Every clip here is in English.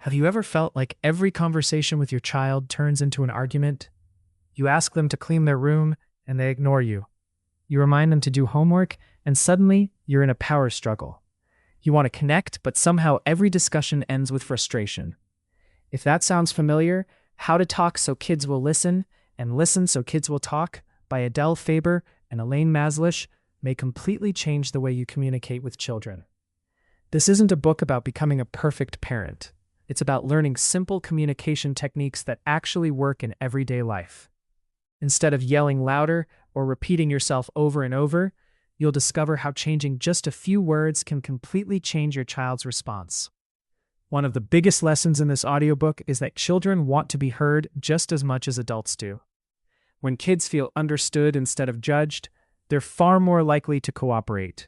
Have you ever felt like every conversation with your child turns into an argument? You ask them to clean their room, and they ignore you. You remind them to do homework, and suddenly you're in a power struggle. You want to connect, but somehow every discussion ends with frustration. If that sounds familiar, How to Talk So Kids Will Listen and Listen So Kids Will Talk by Adele, Faber, and Elaine Mazlish may completely change the way you communicate with children. This isn't a book about becoming a perfect parent. It's about learning simple communication techniques that actually work in everyday life. Instead of yelling louder or repeating yourself over and over, you'll discover how changing just a few words can completely change your child's response. One of the biggest lessons in this audiobook is that children want to be heard just as much as adults do. When kids feel understood instead of judged, they're far more likely to cooperate.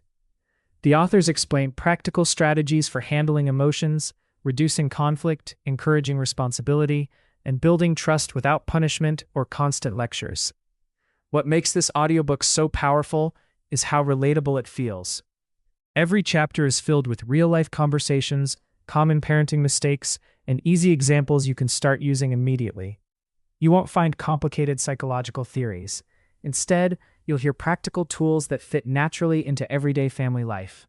The authors explain practical strategies for handling emotions, reducing conflict, encouraging responsibility, and building trust without punishment or constant lectures. What makes this audiobook so powerful is how relatable it feels. Every chapter is filled with real-life conversations, common parenting mistakes, and easy examples you can start using immediately. You won't find complicated psychological theories. Instead, you'll hear practical tools that fit naturally into everyday family life.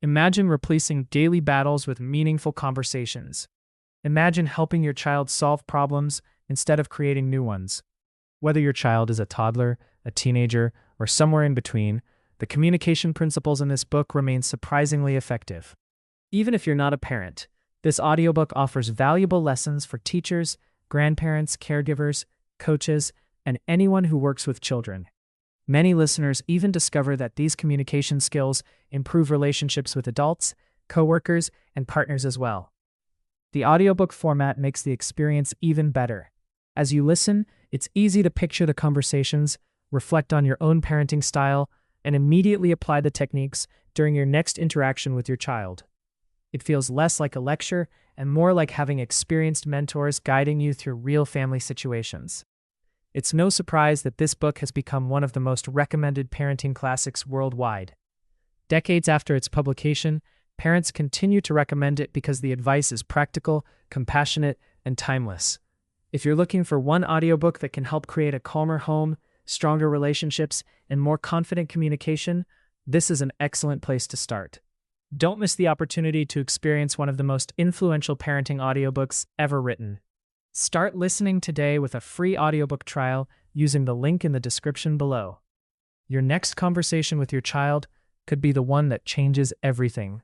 Imagine replacing daily battles with meaningful conversations. Imagine helping your child solve problems instead of creating new ones. Whether your child is a toddler, a teenager, or somewhere in between, the communication principles in this book remain surprisingly effective. Even if you're not a parent, this audiobook offers valuable lessons for teachers, grandparents, caregivers, coaches, and anyone who works with children. Many listeners even discover that these communication skills improve relationships with adults, coworkers, and partners as well. The audiobook format makes the experience even better. As you listen, it's easy to picture the conversations, reflect on your own parenting style, and immediately apply the techniques during your next interaction with your child. It feels less like a lecture and more like having experienced mentors guiding you through real family situations. It's no surprise that this book has become one of the most recommended parenting classics worldwide. Decades after its publication, parents continue to recommend it because the advice is practical, compassionate, and timeless. If you're looking for one audiobook that can help create a calmer home, stronger relationships, and more confident communication, this is an excellent place to start. Don't miss the opportunity to experience one of the most influential parenting audiobooks ever written. Start listening today with a free audiobook trial using the link in the description below. Your next conversation with your child could be the one that changes everything.